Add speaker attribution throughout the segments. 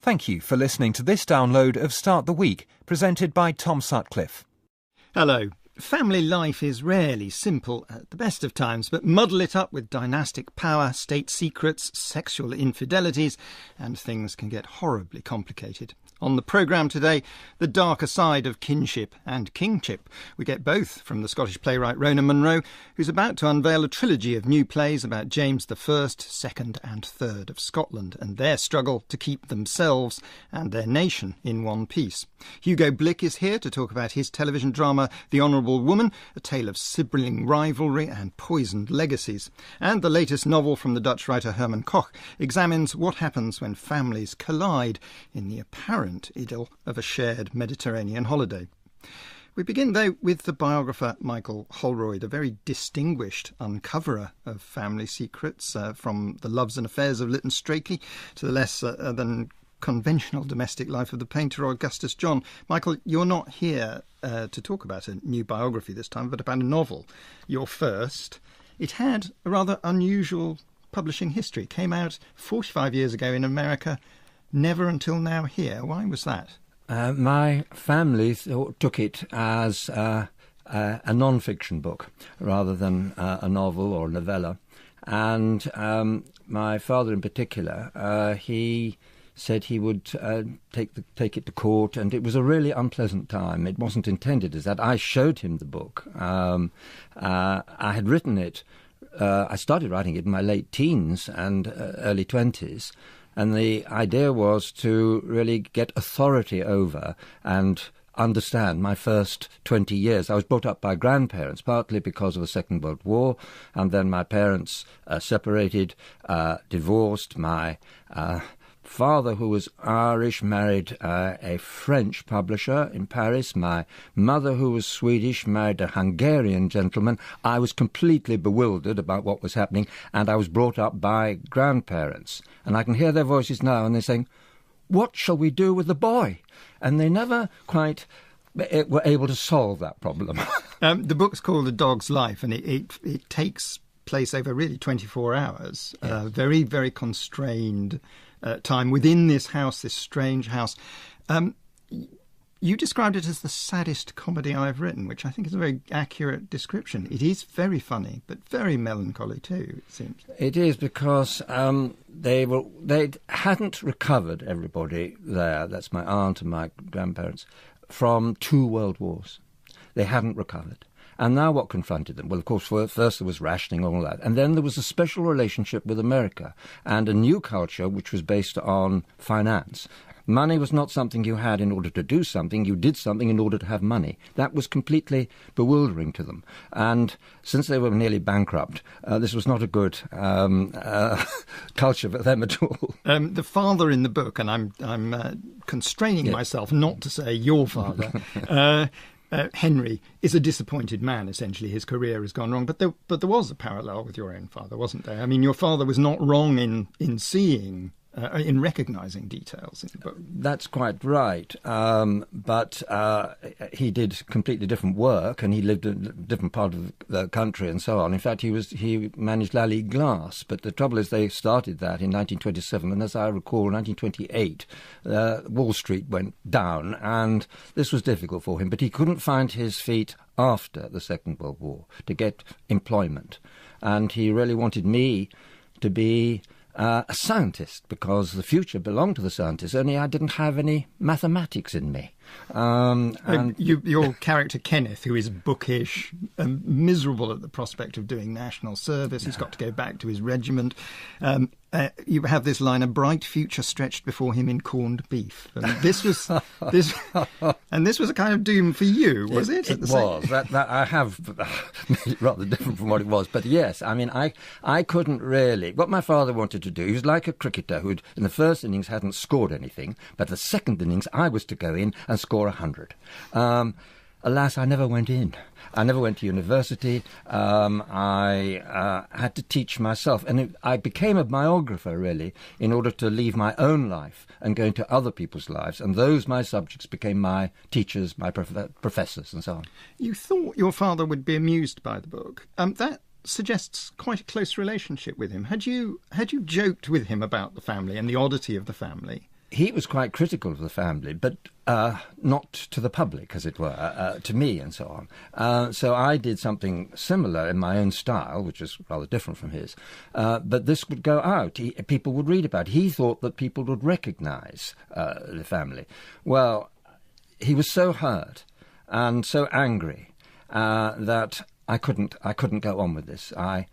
Speaker 1: Thank you for listening to this download of Start the Week, presented by Tom Sutcliffe.
Speaker 2: Hello. Family life is rarely simple at the best of times, but muddle it up with dynastic power, state secrets, sexual infidelities, and things can get horribly complicated. On the programme today, the darker side of kinship and kingship. We get both from the Scottish playwright Rona Munro, who's about to unveil a trilogy of new plays about James I, II and III of Scotland and their struggle to keep themselves and their nation in one piece. Hugo Blick is here to talk about his television drama The Honourable Woman, a tale of sibling rivalry and poisoned legacies. And the latest novel from the Dutch writer Herman Koch examines what happens when families collide in the apparent idyll of a shared Mediterranean holiday. We begin, though, with the biographer Michael Holroyd, a very distinguished uncoverer of family secrets, from the loves and affairs of Lytton Strachey to the less than conventional domestic life of the painter Augustus John. Michael, you're not here to talk about a new biography this time, but about a novel, your first. It had a rather unusual publishing history. It came out 45 years ago in America, never until now here. Why was that?
Speaker 3: My family took it as a non-fiction book rather than a novel or novella. And my father in particular, he said he would take it to court, and it was a really unpleasant time. It wasn't intended as that. I showed him the book. I had written it. I started writing it in my late teens and early 20s. And the idea was to really get authority over and understand my first 20 years. I was brought up by grandparents, partly because of the Second World War, and then my parents separated, divorced. My father, who was Irish, married a French publisher in Paris. My mother, who was Swedish, married a Hungarian gentleman. I was completely bewildered about what was happening, and I was brought up by grandparents. And I can hear their voices now, and they're saying, "What shall we do with the boy?" And they never quite were able to solve that problem.
Speaker 2: The book's called A Dog's Life, and it takes place over really 24 hours. Yes. Very, very constrained time within this house, this strange house. You described it as the saddest comedy I've written, which I think is a very accurate description. It is very funny, but very melancholy too, it seems.
Speaker 3: It is, because they hadn't recovered, everybody there, that's my aunt and my grandparents, from 2 world wars. They hadn't recovered. And now what confronted them? Well, of course, first there was rationing and all that. And then there was a special relationship with America and a new culture which was based on finance. Money was not something you had in order to do something. You did something in order to have money. That was completely bewildering to them. And since they were nearly bankrupt, this was not a good culture for them at all.
Speaker 2: The father in the book, and I'm constraining myself not to say your father, Henry is a disappointed man, essentially. His career has gone wrong. But there was a parallel with your own father, wasn't there? I mean, your father was not wrong in seeing, in recognising details in the book.
Speaker 3: That's quite right. But he did completely different work, and he lived in a different part of the country and so on. In fact, he managed Lally Glass. But the trouble is they started that in 1927, and as I recall, in 1928, Wall Street went down, and this was difficult for him. But he couldn't find his feet after the Second World War to get employment. And he really wanted me to be a scientist, because the future belonged to the scientists, only I didn't have any mathematics in me.
Speaker 2: Your character Kenneth, who is bookish and miserable at the prospect of doing national service, he's got to go back to his regiment. You have this line: "A bright future stretched before him in corned beef." And this was a kind of doom for you, was it?
Speaker 3: It was. That I have made it rather different from what it was. But yes, I mean, I couldn't really. What my father wanted to do, he was like a cricketer who in the first innings hadn't scored anything, but the second innings I was to go in and score 100. Alas, I never went in. I never went to university. I had to teach myself. And I became a biographer, really, in order to leave my own life and go into other people's lives. And those, my subjects, became my teachers, my professors, and so on.
Speaker 2: You thought your father would be amused by the book. That suggests quite a close relationship with him. Had you joked with him about the family and the oddity of the family?
Speaker 3: he was quite critical of the family, but not to the public, as it were, to me and so on. So I did something similar in my own style, which is rather different from his. But this would go out. People would read about it. He thought that people would recognise the family. Well, he was so hurt and so angry that I couldn't go on with this. I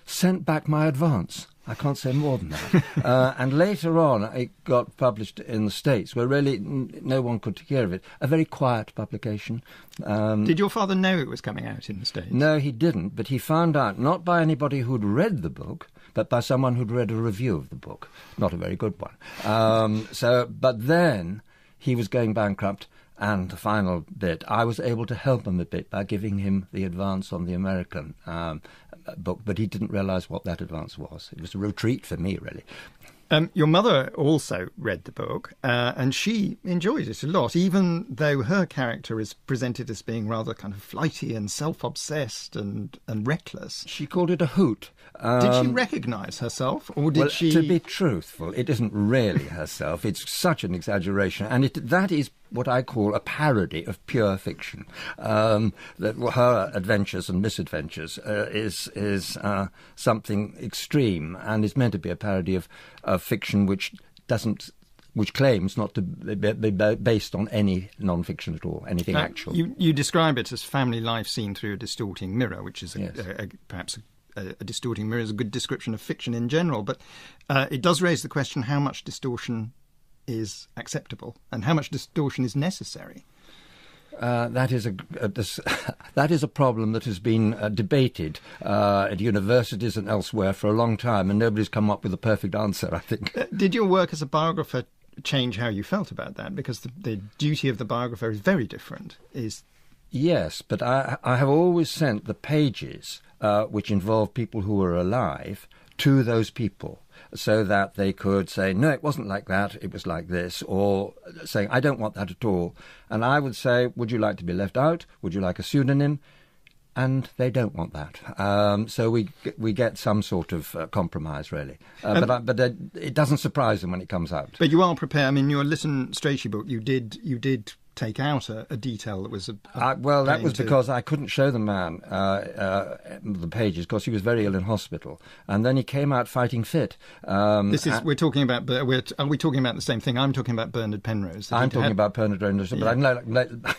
Speaker 3: sent back my advance. I can't say more than that. And later on, it got published in the States, where really no one could hear of it. A very quiet publication.
Speaker 2: Did your father know it was coming out in the States?
Speaker 3: No, he didn't, but he found out not by anybody who'd read the book, but by someone who'd read a review of the book. Not a very good one. But then he was going bankrupt, and the final bit, I was able to help him a bit by giving him the advance on the American book, but he didn't realise what that advance was. It was a retreat for me, really.
Speaker 2: Your mother also read the book, and she enjoyed it a lot, even though her character is presented as being rather kind of flighty and self-obsessed and reckless.
Speaker 3: She called it a hoot.
Speaker 2: Did she recognise herself, or did she...
Speaker 3: To be truthful, it isn't really herself. It's such an exaggeration, and that is what I call a parody of pure fiction. That her adventures and misadventures is something extreme, and is meant to be a parody of fiction which claims not to be based on any non-fiction at all, anything actual.
Speaker 2: You describe it as family life seen through a distorting mirror, which is perhaps a distorting mirror is a good description of fiction in general, but it does raise the question how much distortion is acceptable and how much distortion is necessary.
Speaker 3: That is a problem that has been debated at universities and elsewhere for a long time, and nobody's come up with a perfect answer, I think.
Speaker 2: Did your work as a biographer change how you felt about that? Because the duty of the biographer is very different.
Speaker 3: Yes, but I have always sent the pages which involve people who were alive to those people, so that they could say, no, it wasn't like that, it was like this, or saying, I don't want that at all. And I would say, would you like to be left out? Would you like a pseudonym? And they don't want that. So we get some sort of compromise, really. But it doesn't surprise them when it comes out.
Speaker 2: But you are prepared. I mean, your Listen Strachey book, you did take out a detail that was
Speaker 3: well, that was because I couldn't show the man the pages because he was very ill in hospital, and then he came out fighting fit.
Speaker 2: We're talking about. Are we talking about the same thing? I'm talking about Bernard Penrose.
Speaker 3: I'm talking about Bernard Penrose, but I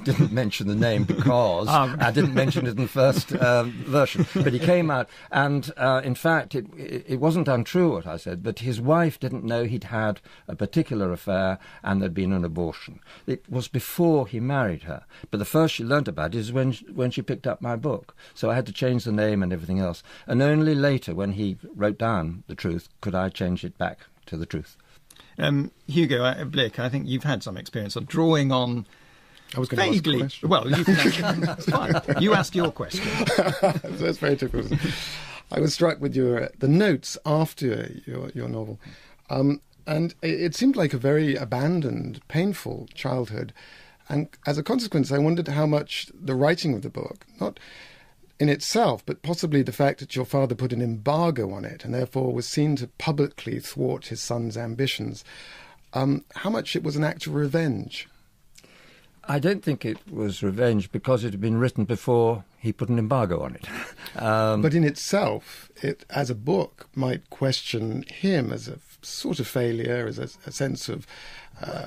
Speaker 3: didn't mention the name because I didn't mention it in the first version. But he came out, and in fact, it wasn't untrue what I said. But his wife didn't know he'd had a particular affair and there'd been an abortion. It was before he married her, but the first she learnt about it is when she picked up my book. So I had to change the name and everything else, and only later, when he wrote down the truth, could I change it back to the truth.
Speaker 2: Hugo Blick, I think you've had some experience of drawing on.
Speaker 4: I was going to ask a question.
Speaker 2: Well, you can that's fine. You asked your question.
Speaker 4: That's very difficult. I was struck with the notes after your novel, and it seemed like a very abandoned, painful childhood. And as a consequence, I wondered how much the writing of the book, not in itself, but possibly the fact that your father put an embargo on it and therefore was seen to publicly thwart his son's ambitions, how much it was an act of revenge.
Speaker 3: I don't think it was revenge because it had been written before he put an embargo on it.
Speaker 4: But in itself, it as a book might question him as a sort of failure, as a sense of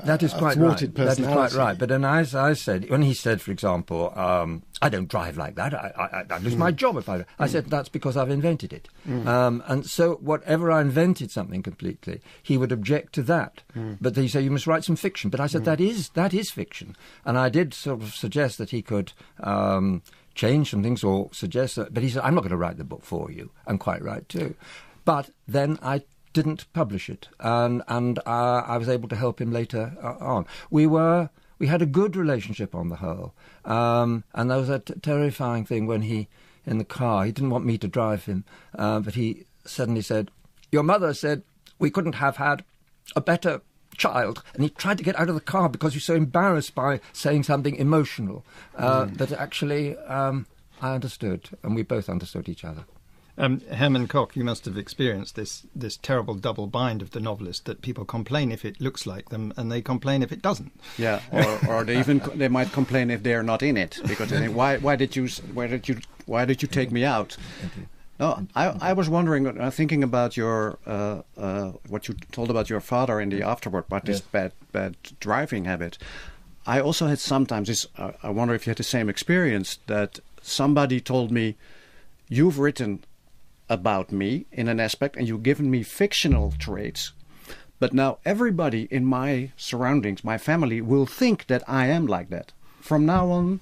Speaker 3: that is quite right. That is quite right. But then, as I said, when he said, for example, I don't drive like that, I lose my job if I said, that's because I've invented it. And so whatever I invented something completely, he would object to that. But he'd say, you must write some fiction. But I said, that is fiction. And I did sort of suggest that he could change some things or suggest that. But he said, I'm not going to write the book for you. I'm quite right, too. But then I didn't publish it, and I was able to help him later on. We had a good relationship on the whole, and there was a terrifying thing when in the car, he didn't want me to drive him, but he suddenly said, your mother said we couldn't have had a better child, and he tried to get out of the car because he was so embarrassed by saying something emotional, but actually I understood, and we both understood each other.
Speaker 2: Herman Koch, you must have experienced this terrible double bind of the novelist, that people complain if it looks like them and they complain if it doesn't.
Speaker 5: Yeah, or they might complain if they're not in it, because they think, why did you take me out? No, I was wondering, thinking about your what you told about your father in the afterword, about this bad driving habit. I also had sometimes I wonder if you had the same experience, that somebody told me, you've written about me in an aspect and you've given me fictional traits, but now everybody in my surroundings, my family, will think that I am like that. From now on,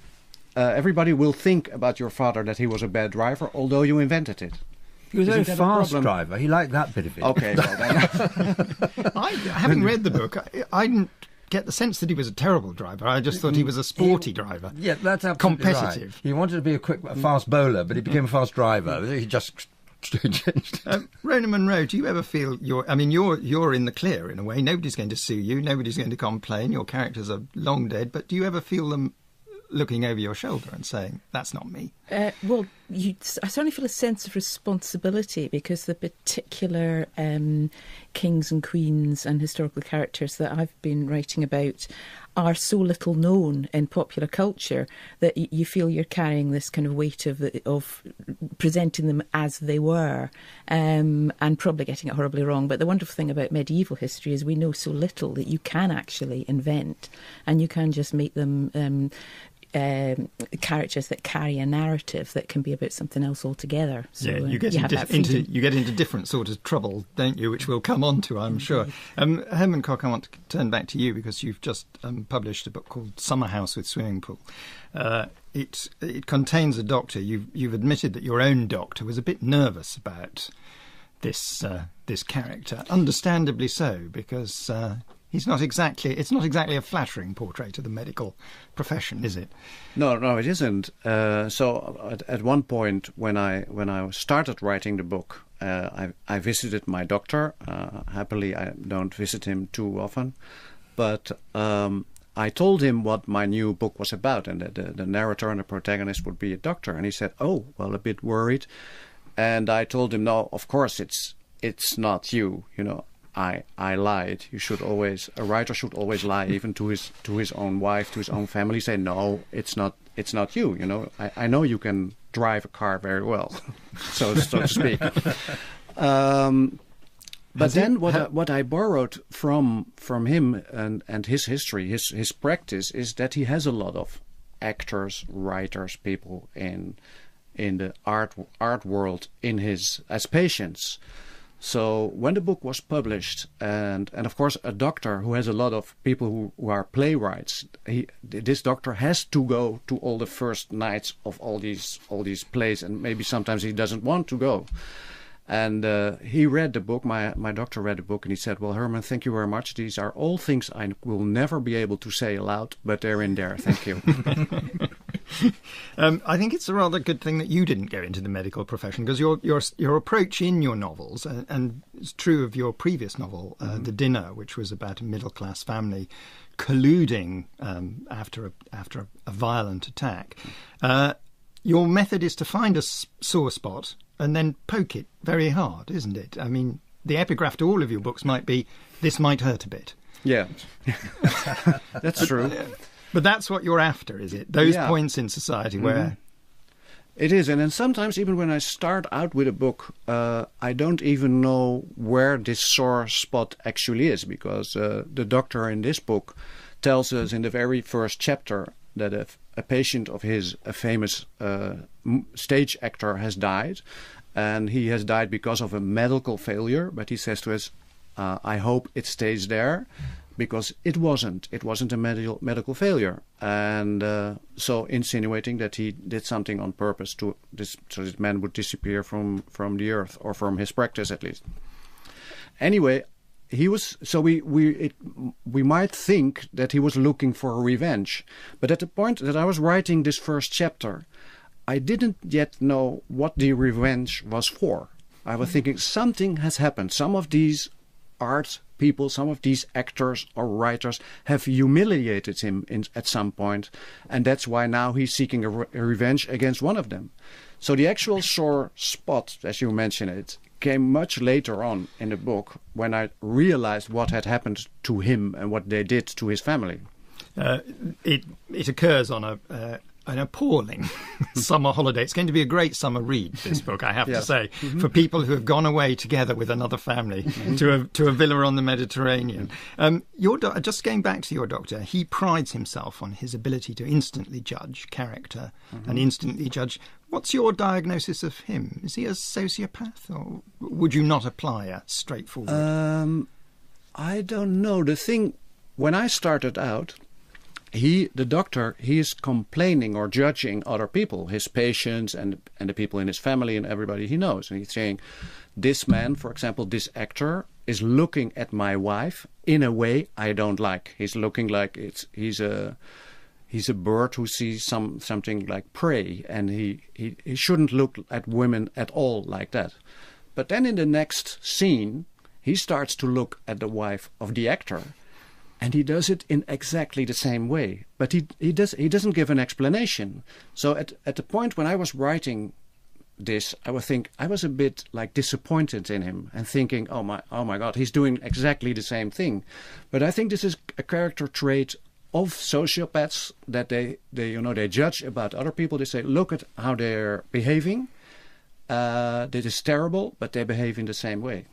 Speaker 5: everybody will think about your father that he was a bad driver, although you invented it.
Speaker 3: He was a very
Speaker 5: Isn't that a
Speaker 3: fast
Speaker 5: problem?
Speaker 3: driver. He liked that bit of it.
Speaker 5: Okay, well then.
Speaker 2: Having read the book, I didn't get the sense that he was a terrible driver. I just thought he was a sporty driver.
Speaker 3: Yeah, that's absolutely
Speaker 2: competitive.
Speaker 3: Right. He wanted to be a fast bowler, but he became a fast driver. He just changed.
Speaker 2: Rona Munro, do you ever feel you're in the clear in a way? Nobody's going to sue you. Nobody's going to complain. Your characters are long dead. But do you ever feel them looking over your shoulder and saying, that's not me?
Speaker 6: Well, I certainly feel a sense of responsibility, because the particular kings and queens and historical characters that I've been writing about are so little known in popular culture that you feel you're carrying this kind of weight of presenting them as they were, and probably getting it horribly wrong. But the wonderful thing about medieval history is we know so little that you can actually invent, and you can just make them characters that carry a narrative that can be about something else altogether. So,
Speaker 2: you get into different sort of trouble, don't you, which we'll come on to, I'm sure. Herman Koch, I want to turn back to you, because you've just published a book called Summer House with Swimming Pool. It contains a doctor. You've admitted that your own doctor was a bit nervous about this character, understandably so, because it's not exactly a flattering portrait of the medical profession, is it?
Speaker 5: No, it isn't. So at one point when I started writing the book, I visited my doctor. Happily, I don't visit him too often, but I told him what my new book was about, and that the narrator and the protagonist would be a doctor. And he said, "Oh, well, a bit worried." And I told him, "No, of course it's not you. You know, I lied. A writer should always lie, even to his own wife, to his own family. Say, no, it's not you. You know, I know you can drive a car very well, so to speak." But then what I borrowed from him and his history, his practice, is that he has a lot of actors, writers, people in the art world as patients. So when the book was published, and of course a doctor who has a lot of people who are playwrights, this doctor has to go to all the first nights of all these plays, and maybe sometimes he doesn't want to go. And he read the book, my doctor read the book, and he said, "Well, Herman, thank you very much. These are all things I will never be able to say aloud, but they're in there. Thank you."
Speaker 2: I think it's a rather good thing that you didn't go into the medical profession, because your approach in your novels, and it's true of your previous novel, The Dinner, which was about a middle-class family colluding after a violent attack. Your method is to find a sore spot and then poke it very hard, isn't it? I mean, the epigraph to all of your books might be, "This might hurt a bit."
Speaker 5: Yeah, that's true.
Speaker 2: But that's what you're after, is it? Those points in society where...
Speaker 5: It is, and then sometimes even when I start out with a book, I don't even know where this sore spot actually is, because the doctor in this book tells us in the very first chapter that a patient of his, a famous stage actor, has died, and he has died because of a medical failure. But he says to us, "I hope it stays there," because it wasn't a medical failure, and so insinuating that he did something on purpose so this man would disappear from the earth, or from his practice at least. Anyway, he was, so we might think that he was looking for revenge, but at the point that I was writing this first chapter, I didn't yet know what the revenge was for. I was thinking something has happened. Some of these art people, some of these actors or writers have humiliated him at some point, and that's why now he's seeking a revenge against one of them. So the actual sore spot, as you mentioned it, came much later on in the book when I realized what had happened to him and what they did to his family.
Speaker 2: It occurs on an appalling summer holiday. It's going to be a great summer read, this book, I have to say, for people who have gone away together with another family to a villa on the Mediterranean. Just going back to your doctor, he prides himself on his ability to instantly judge character and instantly judge. What's your diagnosis of him? Is he a sociopath, or would you not apply a straightforward?
Speaker 5: I don't know. The thing, when I started out, the doctor, he is complaining or judging other people, his patients and the people in his family and everybody he knows. And he's saying, this man, for example, this actor, is looking at my wife in a way I don't like. He's looking like he's a bird who sees something like prey, and he shouldn't look at women at all like that. But then in the next scene, he starts to look at the wife of the actor, and he does it in exactly the same way. But he doesn't give an explanation. So at the point when I was writing this, I was a bit like disappointed in him and thinking, oh my God, he's doing exactly the same thing. But I think this is a character trait of sociopaths, that they judge about other people. They say, look at how they're behaving. This is terrible, but they behave in the same way.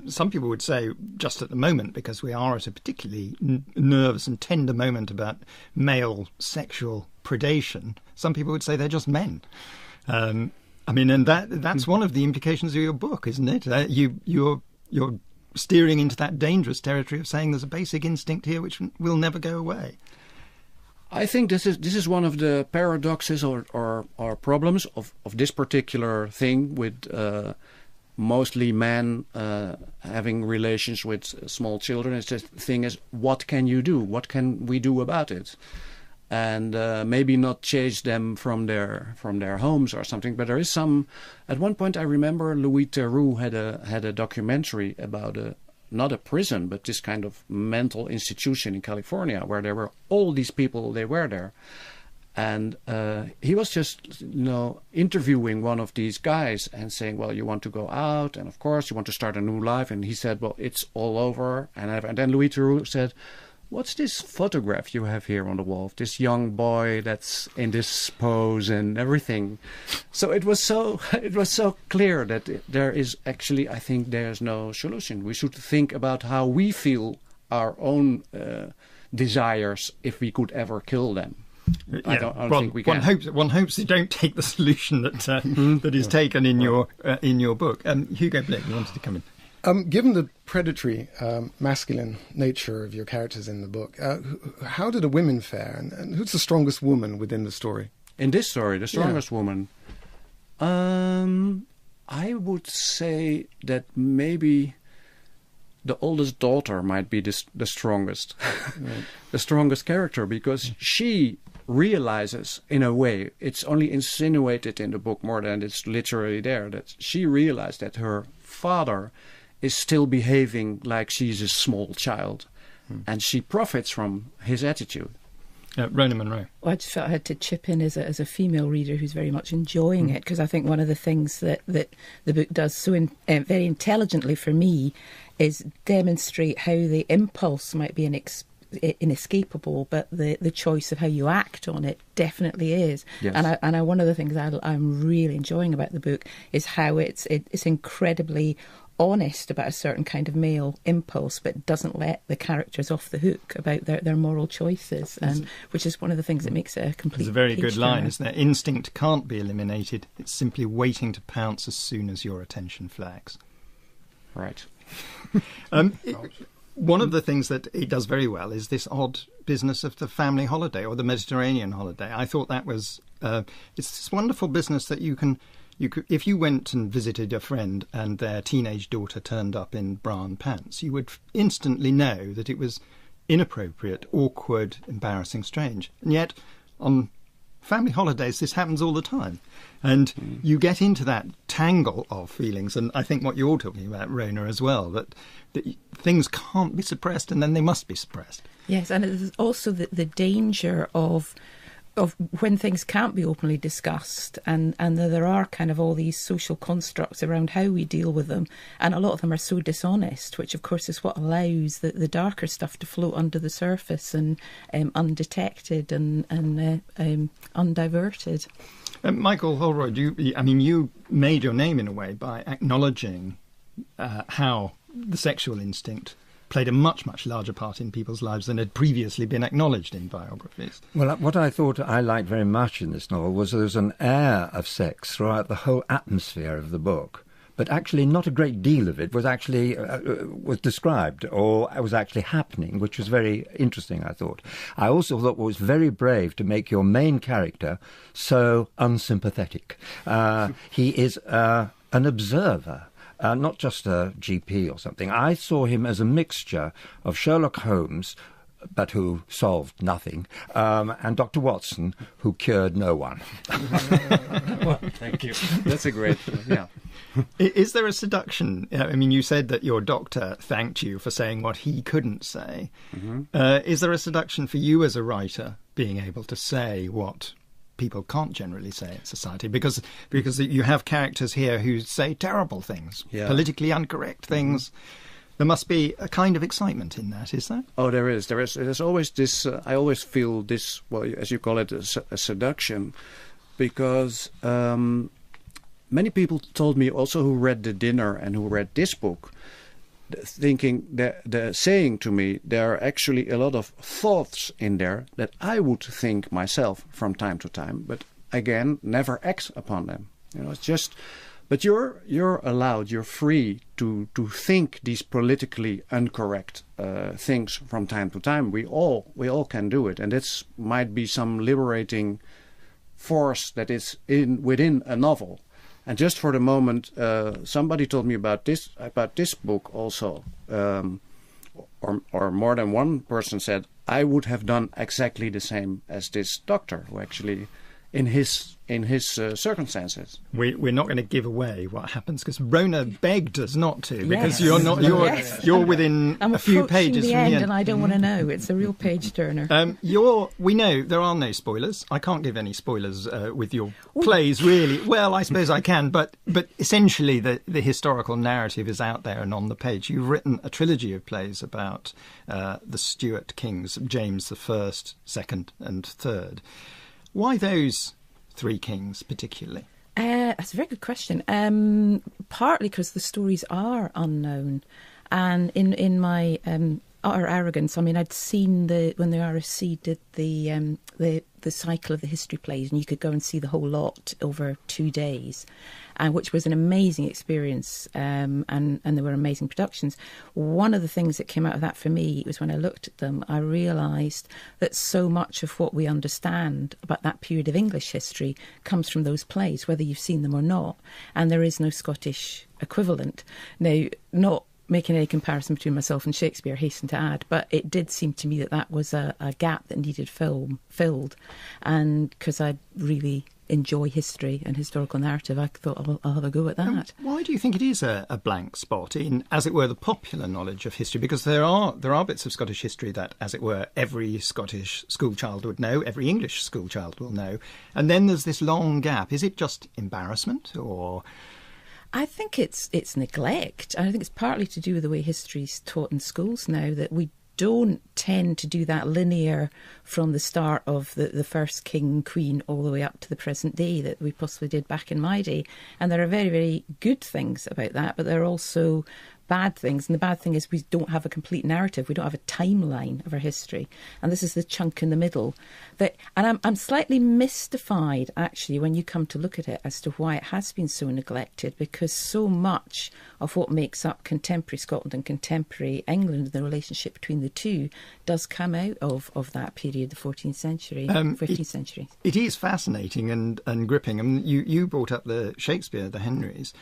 Speaker 2: Some people would say, just at the moment, because we are at a particularly nervous and tender moment about male sexual predation, some people would say they're just men. And that's one of the implications of your book, isn't it? You're steering into that dangerous territory of saying there's a basic instinct here which will never go away.
Speaker 5: I think this is one of the paradoxes or problems of this particular thing with mostly men having relations with small children. It's just the thing is, what can you do? What can we do about it? And maybe not chase them from their homes or something. But there is some. At one point, I remember Louis Theroux had a documentary about not a prison, but this kind of mental institution in California where there were all these people. They were there, and he was just interviewing one of these guys and saying, "Well, you want to go out, and of course you want to start a new life." And he said, "Well, it's all over." And then Louis Theroux said, "What's this photograph you have here on the wall of this young boy that's in this pose and everything?" So it was so clear that there is actually, I think, there's no solution. We should think about how we feel our own desires if we could ever kill them. I don't think we can.
Speaker 2: One hopes they don't take the solution that is taken in your book. Hugo Blick, you wanted to come in.
Speaker 4: Given the predatory, masculine nature of your characters in the book, how do the women fare? And who's the strongest woman within the story?
Speaker 5: In this story, the strongest woman? I would say that maybe the oldest daughter might be the strongest. Right. The strongest character, because she realizes, in a way, it's only insinuated in the book more than it's literally there, that she realized that her father is still behaving like she's a small child, and she profits from his attitude.
Speaker 2: Rona Munro.
Speaker 6: Well, I just felt I had to chip in as a female reader who's very much enjoying it, because I think one of the things that the book does so very intelligently for me is demonstrate how the impulse might be inescapable, but the choice of how you act on it definitely is. Yes. And one of the things I'm really enjoying about the book is how it's incredibly honest about a certain kind of male impulse, but doesn't let the characters off the hook about their moral choices, which is one of the things that makes it a complete.
Speaker 2: It's a very good line,
Speaker 6: turner.
Speaker 2: isn't it? Instinct can't be eliminated. It's simply waiting to pounce as soon as your attention flags.
Speaker 5: Right.
Speaker 2: One of the things that it does very well is this odd business of the family holiday or the Mediterranean holiday. I thought that was it's this wonderful business that you could, if you went and visited a friend and their teenage daughter turned up in bra and pants, you would instantly know that it was inappropriate, awkward, embarrassing, strange. And yet, on family holidays, this happens all the time. And you get into that tangle of feelings. And I think what you're talking about, Rona, as well, that things can't be suppressed and then they must be suppressed.
Speaker 6: Yes, and there's also the danger of when things can't be openly discussed, and there are kind of all these social constructs around how we deal with them, and a lot of them are so dishonest, which of course is what allows the darker stuff to float under the surface and undetected and undiverted.
Speaker 2: Michael Holroyd, you made your name in a way by acknowledging how the sexual instinct played a much, much larger part in people's lives than had previously been acknowledged in biographies.
Speaker 3: Well, what I thought I liked very much in this novel was there was an air of sex throughout the whole atmosphere of the book, but actually not a great deal of it was actually was described or was actually happening, which was very interesting, I thought. I also thought it was very brave to make your main character so unsympathetic. He is an observer. Not just a GP or something. I saw him as a mixture of Sherlock Holmes, but who solved nothing, and Dr. Watson, who cured no one.
Speaker 5: Well, thank you. That's a great, yeah.
Speaker 2: Is there a seduction? I mean, you said that your doctor thanked you for saying what he couldn't say. Is there a seduction for you as a writer, being able to say what people can't generally say in society, because you have characters here who say terrible things, politically incorrect things. There must be a kind of excitement in that, is there?
Speaker 5: Oh, there is. There's always this. I always feel this. Well, as you call it, a seduction, because many people told me also who read The Dinner and who read this book, thinking that they're saying to me there are actually a lot of thoughts in there that I would think myself from time to time, but again never act upon them. It's just, but you're allowed, you're free to think these politically incorrect things from time to time. We all can do it, and this might be some liberating force that is within a novel. And just for the moment, somebody told me about this book also, or more than one person said, I would have done exactly the same as this doctor, who actually, in his circumstances.
Speaker 2: We're not going to give away what happens, because Rona begged us not to, because you're within a few pages
Speaker 6: from
Speaker 2: the end,
Speaker 6: and I don't want to know. It's a real page turner.
Speaker 2: We know there are no spoilers. I can't give any spoilers with your plays, really. Well, I suppose I can, but essentially the historical narrative is out there and on the page. You've written a trilogy of plays about the Stuart kings, James I, II, and III. Why those three kings particularly?
Speaker 6: That's a very good question. Partly because the stories are unknown, and in my utter arrogance, I mean, I'd seen when the RSC did the cycle of the history plays, and you could go and see the whole lot over 2 days, which was an amazing experience, and there were amazing productions. One of the things that came out of that for me was when I looked at them, I realised that so much of what we understand about that period of English history comes from those plays, whether you've seen them or not, and there is no Scottish equivalent. Now, not making any comparison between myself and Shakespeare, hasten to add, but it did seem to me that was a gap that needed filled, and because I really enjoy history and historical narrative, I thought I'll have a go at that.
Speaker 2: Why do you think it is a blank spot in, as it were, the popular knowledge of history? Because there are bits of Scottish history that, as it were, every Scottish schoolchild would know, every English schoolchild will know, and then there's this long gap. Is it just embarrassment, or?
Speaker 6: I think it's neglect. I think it's partly to do with the way history's taught in schools now, that we don't tend to do that linear from the start of the first king, queen, all the way up to the present day that we possibly did back in my day. And there are very, very good things about that, but there are also bad things. And the bad thing is we don't have a complete narrative. We don't have a timeline of our history. And this is the chunk in the middle. And I'm slightly mystified, actually, when you come to look at it, as to why it has been so neglected, because so much of what makes up contemporary Scotland and contemporary England, the relationship between the two, does come out of that period, the 14th century, 15th century.
Speaker 2: It is fascinating and gripping. I mean, you brought up the Shakespeare, the Henrys.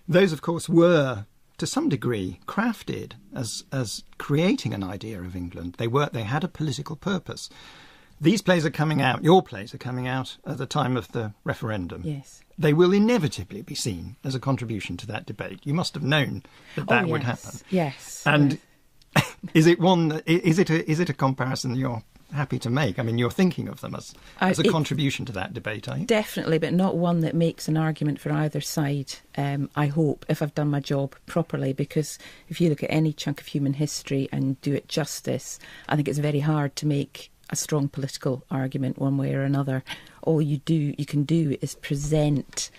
Speaker 2: Those, of course, were, to some degree, crafted as creating an idea of England. They had a political purpose. These plays are coming out, your plays are coming out at the time of the referendum.
Speaker 6: Yes.
Speaker 2: They will inevitably be seen as a contribution to that debate. You must have known that would happen.
Speaker 6: Yes.
Speaker 2: And is it a comparison you're happy to make? I mean, you're thinking of them as a contribution to that debate, are you?
Speaker 6: Definitely, but not one that makes an argument for either side, I hope, if I've done my job properly, because if you look at any chunk of human history and do it justice, I think it's very hard to make a strong political argument one way or another. All you can do is present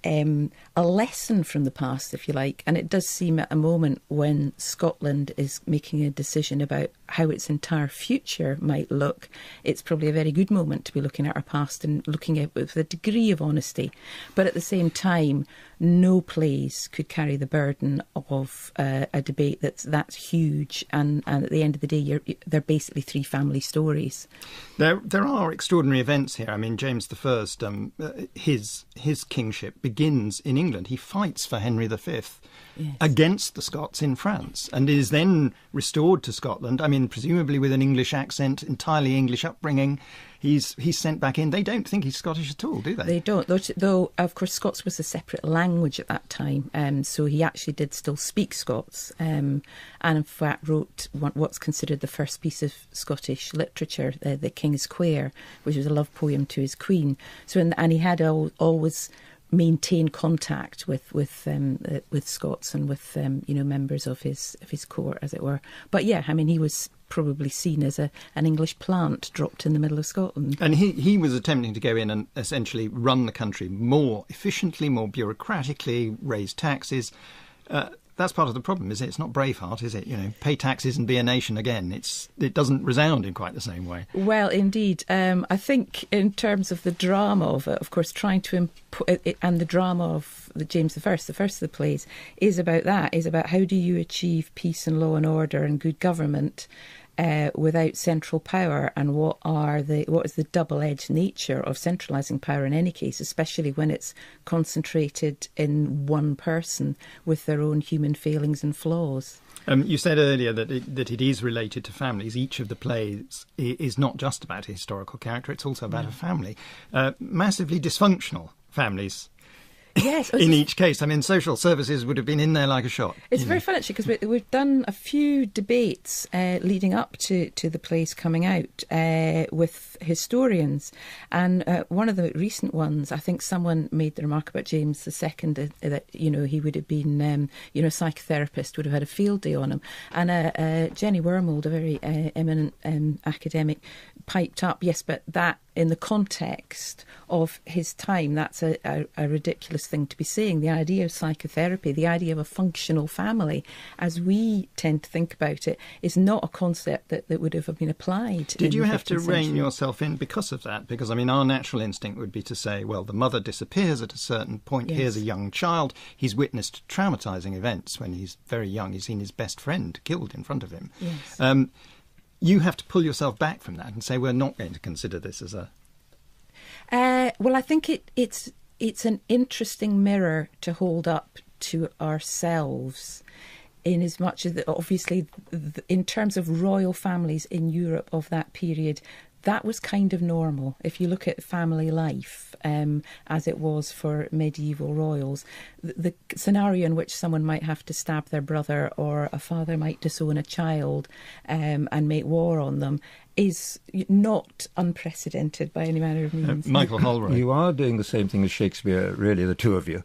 Speaker 6: a lesson from the past, if you like. And it does seem at a moment when Scotland is making a decision about how its entire future might look, it's probably a very good moment to be looking at our past and looking at it with a degree of honesty. But at the same time, no plays could carry the burden of a debate that's huge. And at the end of the day, they're basically three family stories.
Speaker 2: There are extraordinary events here. I mean, James I, his kingship begins in England. He fights for Henry V against the Scots in France and is then restored to Scotland. I mean, presumably with an English accent, entirely English upbringing. He's sent back in. They don't think he's Scottish at all, do they?
Speaker 6: They don't, though of course Scots was a separate language at that time, so he actually did still speak Scots, and in fact wrote what's considered the first piece of Scottish literature, the King's Quair, which was a love poem to his queen. So and he had always maintain contact with Scots and with members of his court, as it were. But yeah, I mean, he was probably seen as an English plant dropped in the middle of Scotland.
Speaker 2: And he was attempting to go in and essentially run the country more efficiently, more bureaucratically, raise taxes. That's part of the problem, is it? It's not Braveheart, is it? Pay taxes and be a nation again. It doesn't resound in quite the same way.
Speaker 6: Well, indeed. I think in terms of the drama of it, of course, trying to and the drama of the James I, the first of the plays, is about that, is about how do you achieve peace and law and order and good government without central power, and what is the double-edged nature of centralising power in any case, especially when it's concentrated in one person with their own human failings and flaws.
Speaker 2: You said earlier that it is related to families. Each of the plays is not just about a historical character, it's also about a family. Massively dysfunctional families.
Speaker 6: Yes,
Speaker 2: in each case. I mean, social services would have been in there like a shot.
Speaker 6: It's very fun, actually, because we've done a few debates leading up to the plays coming out with historians. And one of the recent ones, I think someone made the remark about James II that he would have been, a psychotherapist would have had a field day on him. And Jenny Wormold, a very eminent academic, piped up, yes, but that in the context of his time, that's a ridiculous thing to be saying. The idea of psychotherapy, the idea of a functional family, as we tend to think about it, is not a concept that would have been applied.
Speaker 2: Did you have to rein yourself in because of that? Because, I mean, our natural instinct would be to say, well, the mother disappears at a certain point. Yes. Here's a young child. He's witnessed traumatising events when he's very young. He's seen his best friend killed in front of him.
Speaker 6: Yes.
Speaker 2: You have to pull yourself back from that and say, we're not going to consider this as a...
Speaker 6: Well, I think it's an interesting mirror to hold up to ourselves, in as much as, obviously, in terms of royal families in Europe of that period, that was kind of normal. If you look at family life as it was for medieval royals, the scenario in which someone might have to stab their brother or a father might disown a child and make war on them is not unprecedented by any manner of means.
Speaker 2: Michael Holroyd.
Speaker 3: You are doing the same thing as Shakespeare, really, the two of you.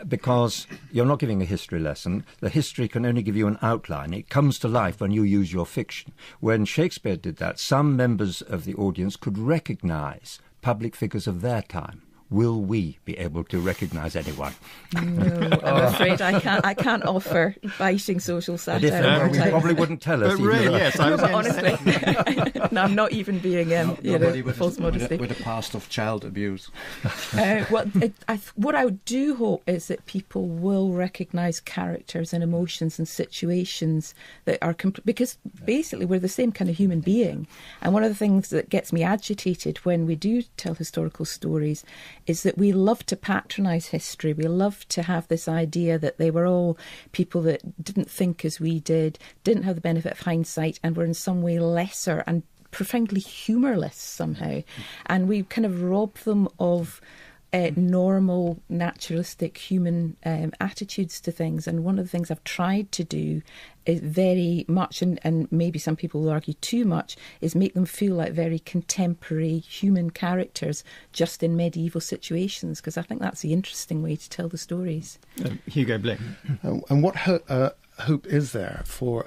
Speaker 3: Because you're not giving a history lesson. The history can only give you an outline. It comes to life when you use your fiction. When Shakespeare did that, some members of the audience could recognise public figures of their time. Will we be able to recognise anyone?
Speaker 6: No, I'm afraid I can't offer biting social satire.
Speaker 3: We probably wouldn't tell us.
Speaker 2: But really, yes, I was
Speaker 6: but honestly, no, I'm not even being false modesty.
Speaker 5: With a past of child abuse.
Speaker 6: What I do hope is that people will recognise characters and emotions and situations that are because basically we're the same kind of human being. And one of the things that gets me agitated when we do tell historical stories is that we love to patronise history. We love to have this idea that they were all people that didn't think as we did, didn't have the benefit of hindsight, and were in some way lesser and profoundly humourless somehow. And we kind of rob them of normal, naturalistic human attitudes to things. And one of the things I've tried to do is very much, and maybe some people will argue too much, is make them feel like very contemporary human characters just in medieval situations, because I think that's the interesting way to tell the stories.
Speaker 2: Hugo Blick.
Speaker 4: And what hope is there for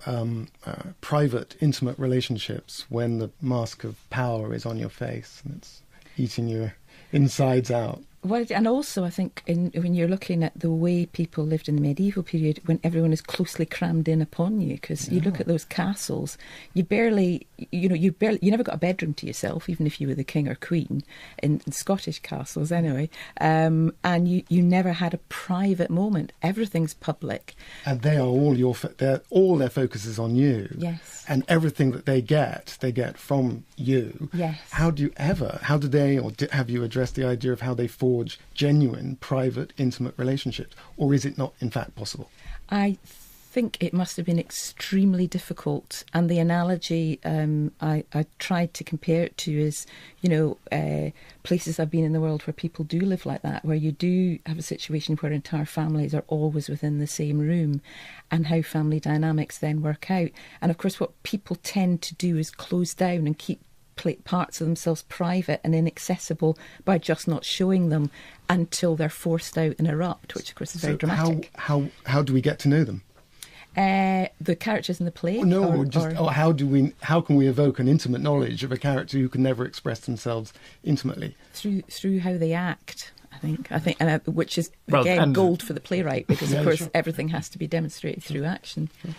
Speaker 4: private, intimate relationships when the mask of power is on your face and it's eating your insides out?
Speaker 6: Well, and also I think when you're looking at the way people lived in the medieval period, when everyone is closely crammed in upon you, because you look at those castles, you never got a bedroom to yourself, even if you were the king or queen in Scottish castles anyway, and you never had a private moment. Everything's public,
Speaker 4: and they are all their focus is on you.
Speaker 6: Yes,
Speaker 4: and everything that they get from you.
Speaker 6: Yes.
Speaker 4: How did they, or have you addressed the idea of how they forge genuine, private, intimate relationships? Or is it not, in fact, possible?
Speaker 6: I think it must have been extremely difficult. And the analogy I tried to compare it to is, places I've been in the world where people do live like that, where you do have a situation where entire families are always within the same room, and how family dynamics then work out. And of course, what people tend to do is close down and keep parts of themselves private and inaccessible by just not showing them until they're forced out and erupt, which of course is very dramatic.
Speaker 4: How do we get to know them?
Speaker 6: The characters in the play?
Speaker 4: How can we evoke an intimate knowledge of a character who can never express themselves intimately?
Speaker 6: Through how they act. I think, which is again gold for the playwright, because of course everything has to be demonstrated through action.
Speaker 2: Sure.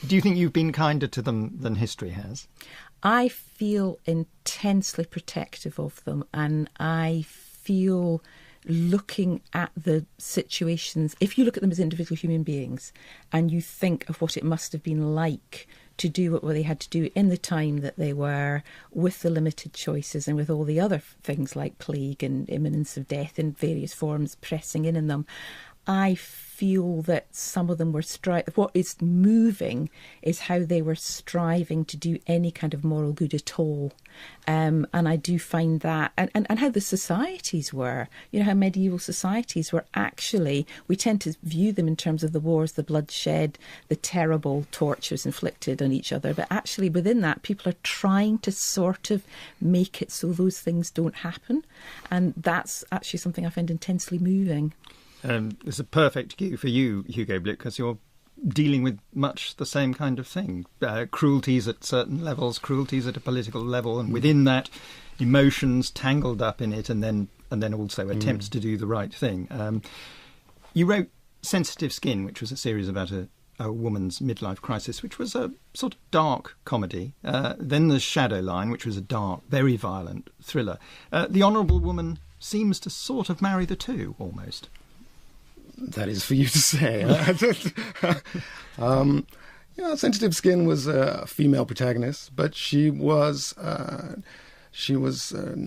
Speaker 2: Do you think you've been kinder to them than history has?
Speaker 6: I feel intensely protective of them, and I feel, looking at the situations, if you look at them as individual human beings and you think of what it must have been like to do what they had to do in the time that they were, with the limited choices and with all the other things like plague and imminence of death in various forms pressing in them, I feel that some of them were what is moving is how they were striving to do any kind of moral good at all. And I do find that, and how the societies were, how medieval societies were actually, we tend to view them in terms of the wars, the bloodshed, the terrible tortures inflicted on each other. But actually within that, people are trying to sort of make it so those things don't happen. And that's actually something I find intensely moving.
Speaker 2: It's a perfect cue for you, Hugo Blick, because you're dealing with much the same kind of thing. Cruelties at certain levels, cruelties at a political level, and within that, emotions tangled up in it, and then also attempts to do the right thing. You wrote Sensitive Skin, which was a series about a woman's midlife crisis, which was a sort of dark comedy. Then there's Shadowline, which was a dark, very violent thriller. The Honourable Woman seems to sort of marry the two, almost.
Speaker 4: That is for you to say. Sensitive Skin was a female protagonist, but she was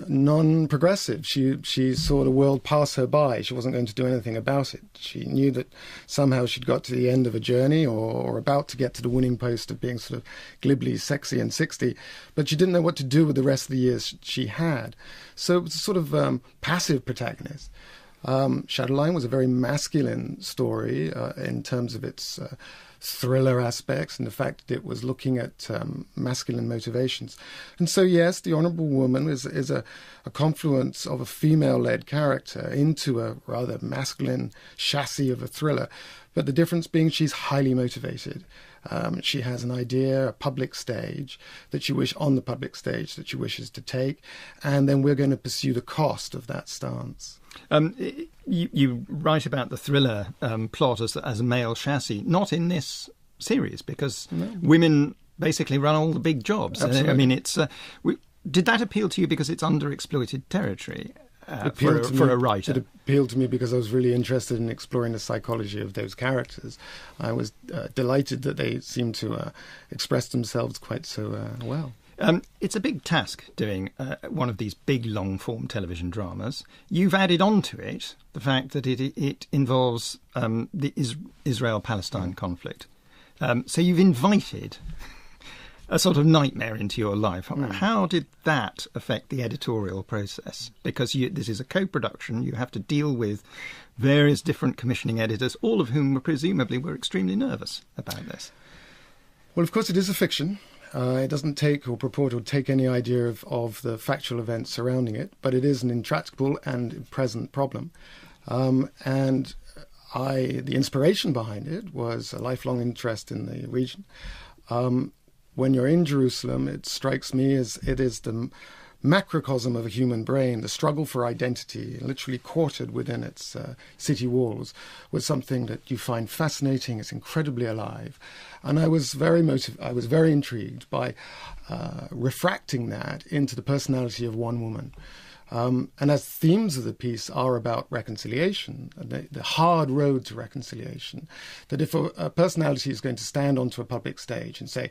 Speaker 4: non-progressive. She saw the world pass her by. She wasn't going to do anything about it. She knew that somehow she'd got to the end of a journey, or about to get to the winning post of being sort of glibly sexy and 60, but she didn't know what to do with the rest of the years she had. So it was a sort of passive protagonist. Shadowline was a very masculine story in terms of its thriller aspects and the fact that it was looking at masculine motivations. And so, yes, The Honourable Woman is a confluence of a female-led character into a rather masculine chassis of a thriller. But the difference being she's highly motivated. She has an idea, a public stage that she wishes to take, and then we're going to pursue the cost of that stance.
Speaker 2: You write about the thriller plot as a male chassis, not in this series, because women basically run all the big jobs.
Speaker 4: Absolutely.
Speaker 2: I mean, it's did that appeal to you because it's underexploited territory for a writer?
Speaker 4: It appealed to me because I was really interested in exploring the psychology of those characters. I was delighted that they seemed to express themselves quite so well.
Speaker 2: It's a big task doing one of these big long-form television dramas. You've added on to it the fact that it involves the Israel-Palestine conflict. So you've invited a sort of nightmare into your life. How did that affect the editorial process? Because this is a co-production, you have to deal with various different commissioning editors, all of whom presumably were extremely nervous about this.
Speaker 4: Well, of course, it is a fiction. It doesn't take or purport or take any idea of the factual events surrounding it, but it is an intractable and present problem. The inspiration behind it was a lifelong interest in the region. When you're in Jerusalem, it strikes me as it is the macrocosm of a human brain. The struggle for identity, literally quartered within its city walls, was something that you find fascinating. It's incredibly alive. And I was very intrigued by refracting that into the personality of one woman. And as themes of the piece are about reconciliation, the hard road to reconciliation, that if a personality is going to stand onto a public stage and say,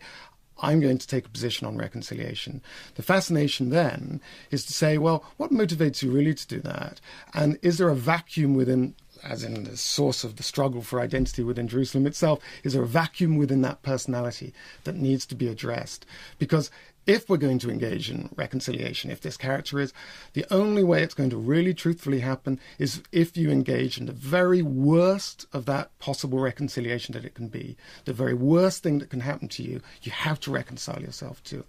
Speaker 4: I'm going to take a position on reconciliation, the fascination then is to say, well, what motivates you really to do that? And is there a vacuum within, as in the source of the struggle for identity within Jerusalem itself, is there a vacuum within that personality that needs to be addressed? Because if we're going to engage in reconciliation, if this character is, the only way it's going to really truthfully happen is if you engage in the very worst of that possible reconciliation that it can be, the very worst thing that can happen to you, you have to reconcile yourself to.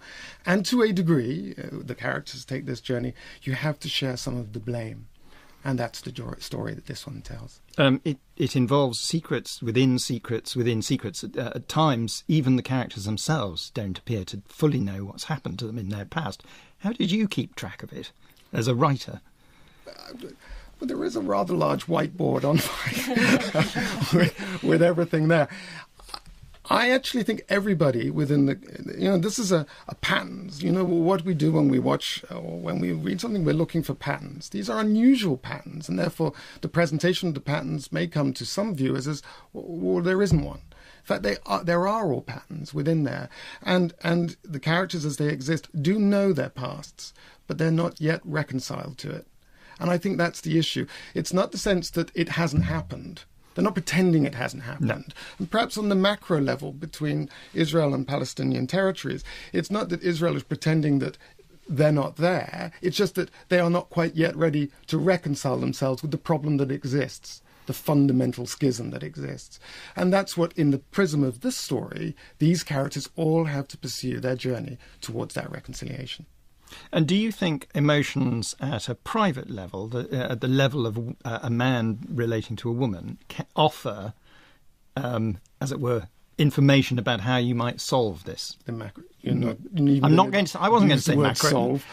Speaker 4: And to a degree, the characters take this journey, you have to share some of the blame. And that's the story that this one tells.
Speaker 2: It involves secrets within secrets within secrets. At times, even the characters themselves don't appear to fully know what's happened to them in their past. How did you keep track of it as a writer?
Speaker 4: Well, there is a rather large whiteboard on with everything there. I actually think everybody within this is a patterns. What we do when we watch or when we read something, we're looking for patterns. These are unusual patterns, and therefore the presentation of the patterns may come to some viewers as, well, there isn't one. In fact, there are all patterns within there. And the characters as they exist do know their pasts, but they're not yet reconciled to it. And I think that's the issue. It's not the sense that it hasn't happened. They're not pretending it hasn't happened. No. And perhaps on the macro level between Israel and Palestinian territories, it's not that Israel is pretending that they're not there. It's just that they are not quite yet ready to reconcile themselves with the problem that exists, the fundamental schism that exists. And that's what, in the prism of this story, these characters all have to pursue their journey towards that reconciliation.
Speaker 2: And do you think emotions at a private level, at the level of a man relating to a woman, can offer, as it were, information about how you might solve this?
Speaker 4: The macro.
Speaker 2: I wasn't going to say macro.
Speaker 4: Solve.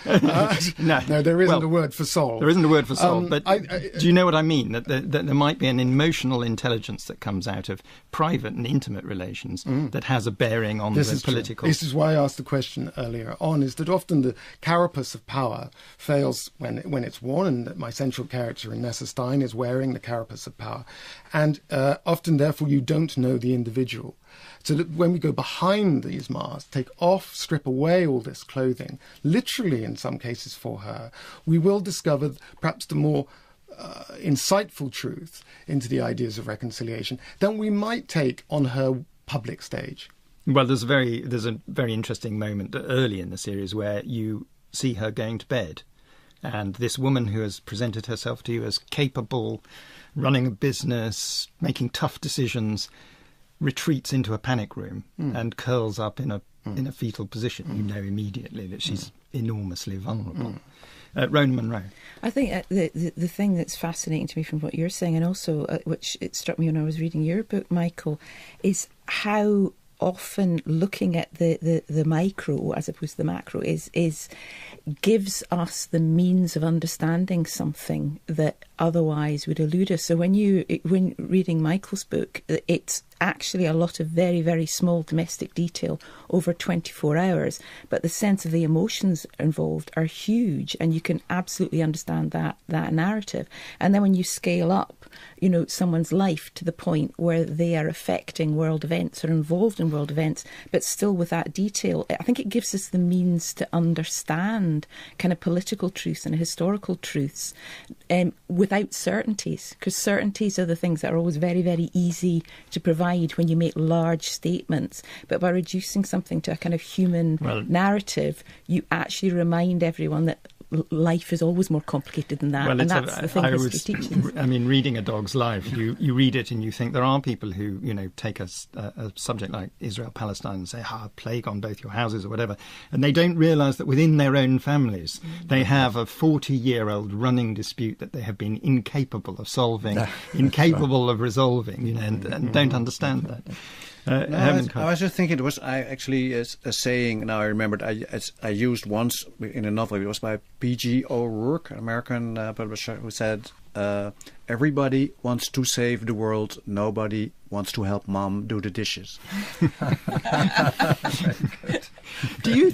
Speaker 2: No,
Speaker 4: there isn't a word for solve.
Speaker 2: There isn't a word for solve. But do you know what I mean? That there might be an emotional intelligence that comes out of private and intimate relations that has a bearing on the political.
Speaker 4: This is why I asked the question earlier on, is that often the carapace of power fails when it's worn, and that my central character in Nessa Stein is wearing the carapace of power. And often, therefore, you don't know the individual. So that when we go behind these masks, take off, strip away all this clothing, literally in some cases for her, we will discover perhaps the more insightful truth into the ideas of reconciliation than we might take on her public stage.
Speaker 2: Well, there's a very interesting moment early in the series where you see her going to bed, and this woman who has presented herself to you as capable, running a business, making tough decisions, retreats into a panic room and curls up in a fetal position. You know immediately that she's enormously vulnerable. Rona Munro.
Speaker 6: I think the thing that's fascinating to me from what you're saying, and also which it struck me when I was reading your book, Michael, is how often looking at the micro as opposed to the macro is gives us the means of understanding something that otherwise would elude us. So when reading Michael's book, it's actually a lot of very, very small domestic detail over 24 hours, but the sense of the emotions involved are huge, and you can absolutely understand that narrative. And then when you scale up, someone's life to the point where they are affecting world events or involved in world events, but still with that detail, I think it gives us the means to understand kind of political truths and historical truths without certainties, because certainties are the things that are always very, very easy to provide hide when you make large statements. But by reducing something to a kind of human narrative, you actually remind everyone that life is always more complicated than that, and that's the thing history teaches.
Speaker 2: I mean, reading A Dog's Life, you read it and you think there are people who, take a subject like Israel-Palestine and say, plague on both your houses or whatever, and they don't realise that within their own families they have a 40-year-old running dispute that they have been incapable of solving, incapable of resolving, and don't understand that.
Speaker 5: I was just thinking, it was actually a saying, now I remembered, I used once in a novel. It was by P.G. O'Rourke, an American publisher, who said, everybody wants to save the world, nobody wants to help mom do the dishes.
Speaker 2: Do you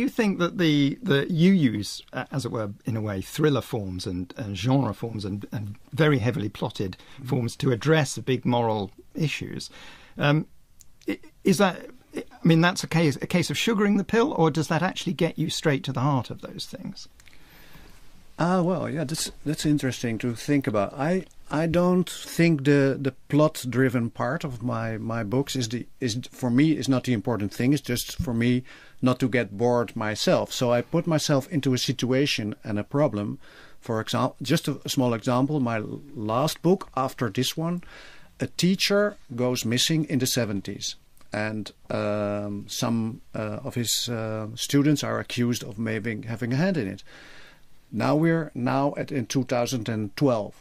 Speaker 2: think that you use, as it were, in a way, thriller forms and genre forms and very heavily plotted forms to address the big moral issues? Is that, that's a case of sugaring the pill, or does that actually get you straight to the heart of those things?
Speaker 5: That's interesting to think about. I don't think the plot-driven part of my books is for me is not the important thing. It's just for me not to get bored myself. So I put myself into a situation and a problem. For example, just a small example, my last book after this one, a teacher goes missing in the 70s, and some of his students are accused of maybe having a hand in it. Now we're in 2012.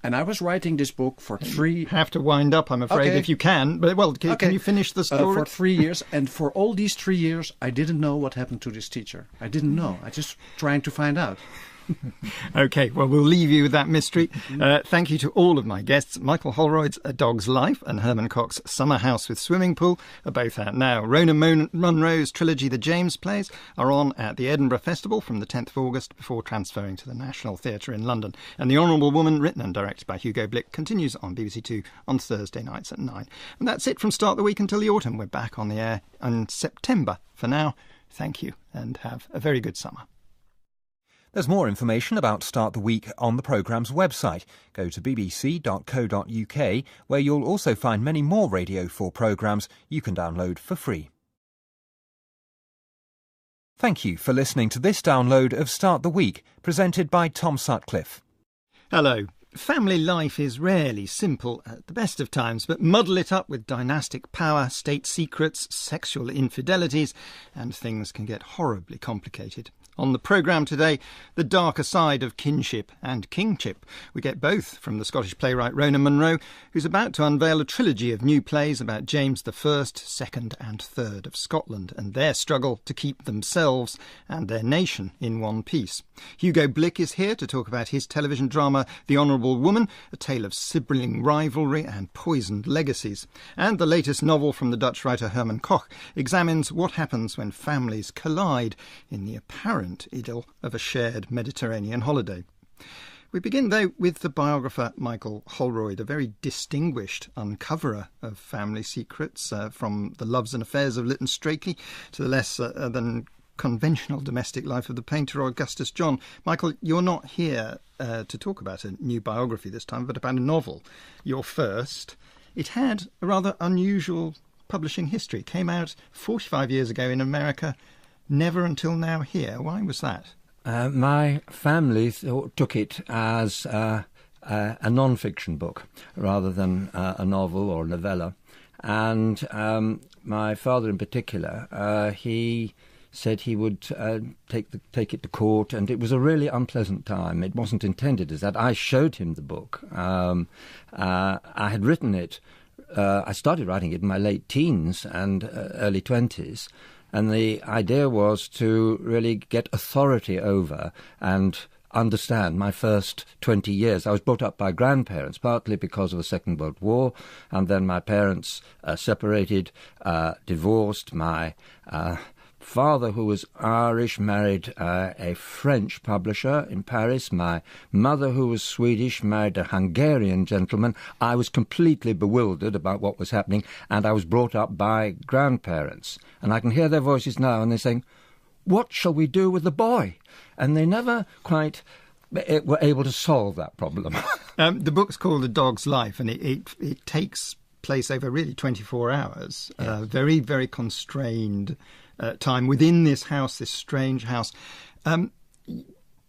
Speaker 5: And I was writing this book for
Speaker 2: You have to wind up, I'm afraid, if you can. But, can you finish the story?
Speaker 5: For 3 years. And for all these 3 years, I didn't know what happened to this teacher. I didn't know. I just trying to find out.
Speaker 2: OK, well, we'll leave you with that mystery. Thank you to all of my guests. Michael Holroyd's A Dog's Life and Herman Koch's Summer House with Swimming Pool are both out now. Rona Munro's trilogy The James Plays are on at the Edinburgh Festival from the 10th of August before transferring to the National Theatre in London. And The Honourable Woman, written and directed by Hugo Blick, continues on BBC Two on Thursday nights at 9. And that's it from Start the Week until the autumn. We're back on the air in September. For now, thank you and have a very good summer.
Speaker 1: There's more information about Start the Week on the programme's website. Go to bbc.co.uk, where you'll also find many more Radio 4 programmes you can download for free. Thank you for listening to this download of Start the Week, presented by Tom Sutcliffe.
Speaker 2: Hello. Family life is rarely simple at the best of times, but muddle it up with dynastic power, state secrets, sexual infidelities, and things can get horribly complicated. On the programme today, the darker side of kinship and kingship. We get both from the Scottish playwright Rona Munro, who's about to unveil a trilogy of new plays about James I, II and III of Scotland and their struggle to keep themselves and their nation in one piece. Hugo Blick is here to talk about his television drama The Honourable Woman, a tale of sibling rivalry and poisoned legacies. And the latest novel from the Dutch writer Herman Koch examines what happens when families collide in the apparent idyll of a shared Mediterranean holiday. We begin, though, with the biographer Michael Holroyd, a very distinguished uncoverer of family secrets, from the loves and affairs of Lytton Strachey to the less than conventional domestic life of the painter Augustus John. Michael, you're not here to talk about a new biography this time, but about a novel, your first. It had a rather unusual publishing history. It came out 45 years ago in America, never until now here. Why was that?
Speaker 3: My family took it as a non-fiction book rather than a novel or novella. And my father in particular, he said he would take it to court, and it was a really unpleasant time. It wasn't intended as that. I showed him the book. I had written it. I started writing it in my late teens and early 20s. And the idea was to really get authority over and understand my first 20 years. I was brought up by grandparents, partly because of the Second World War, and then my parents separated, divorced. My father, who was Irish, married a French publisher in Paris. My mother, who was Swedish, married a Hungarian gentleman. I was completely bewildered about what was happening, and I was brought up by grandparents. And I can hear their voices now, and they're saying, "What shall we do with the boy?" And they never quite were able to solve that problem.
Speaker 2: The book's called A Dog's Life, and it takes place over really 24 hours. Very, very constrained time within this house, this strange house.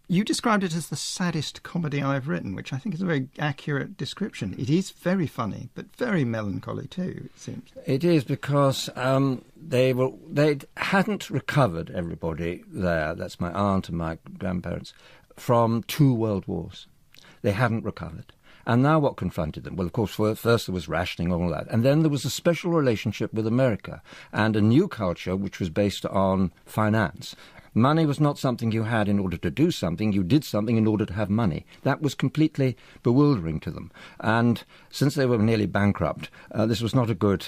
Speaker 2: You described it as the saddest comedy I've written, which I think is a very accurate description. It is very funny, but very melancholy too, it seems.
Speaker 3: It is, because they hadn't recovered, everybody there, that's my aunt and my grandparents, from 2 world wars. They hadn't recovered. And now what confronted them? Well, of course, first there was rationing and all that. And then there was a special relationship with America and a new culture which was based on finance. Money was not something you had in order to do something. You did something in order to have money. That was completely bewildering to them. And since they were nearly bankrupt, this was not a good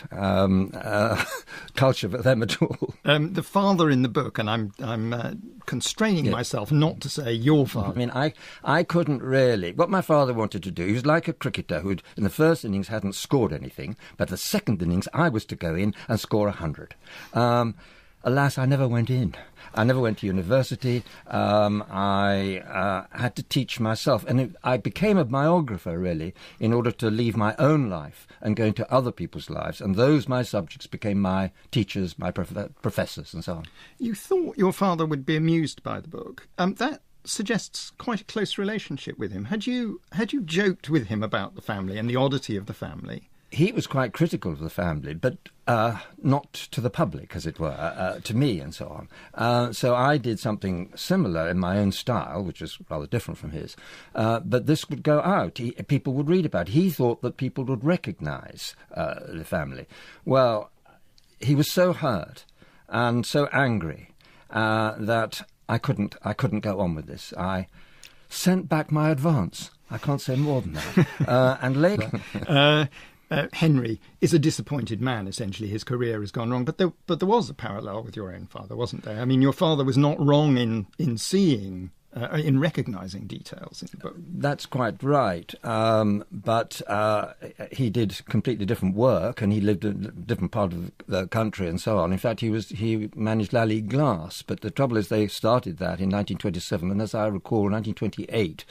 Speaker 3: culture for them at all.
Speaker 2: The father in the book, and I'm constraining myself not to say your father.
Speaker 3: I mean, I couldn't really. What my father wanted to do, he was like a cricketer who in the first innings hadn't scored anything, but the second innings I was to go in and score 100. Alas, I never went in. I never went to university. I had to teach myself. And I became a biographer, really, in order to leave my own life and go into other people's lives. And those, my subjects, became my teachers, my professors, and so on.
Speaker 2: You thought your father would be amused by the book. That suggests quite a close relationship with him. Had you joked with him about the family and the oddity of the family?
Speaker 3: He was quite critical of the family, but not to the public, as it were, to me and so on. So I did something similar in my own style, which is rather different from his. But this would go out. People would read about it. He thought that people would recognise the family. Well, he was so hurt and so angry that I couldn't go on with this. I sent back my advance. I can't say more than that. And later...
Speaker 2: Henry is a disappointed man, essentially. His career has gone wrong. But there was a parallel with your own father, wasn't there? I mean, your father was not wrong in seeing, in recognising details in the book.
Speaker 3: That's quite right. But he did completely different work, and he lived in a different part of the country and so on. In fact, he managed Lally Glass. But the trouble is they started that in 1927, and as I recall, in 1928,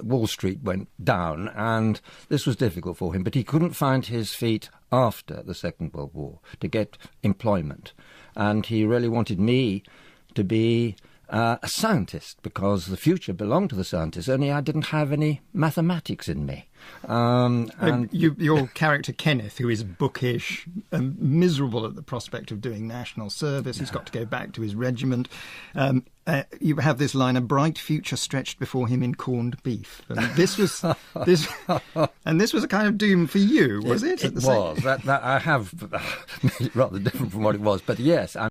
Speaker 3: Wall Street went down, and this was difficult for him. But he couldn't find his feet after the Second World War to get employment. And he really wanted me to be a scientist, because the future belonged to the scientists, only I didn't have any mathematics in me.
Speaker 2: Your character Kenneth, who is bookish and miserable at the prospect of doing national service, he's got to go back to his regiment. You have this line: "A bright future stretched before him in corned beef." And this was a kind of doom for you, was it?
Speaker 3: It was. That I have made it rather different from what it was, but yes.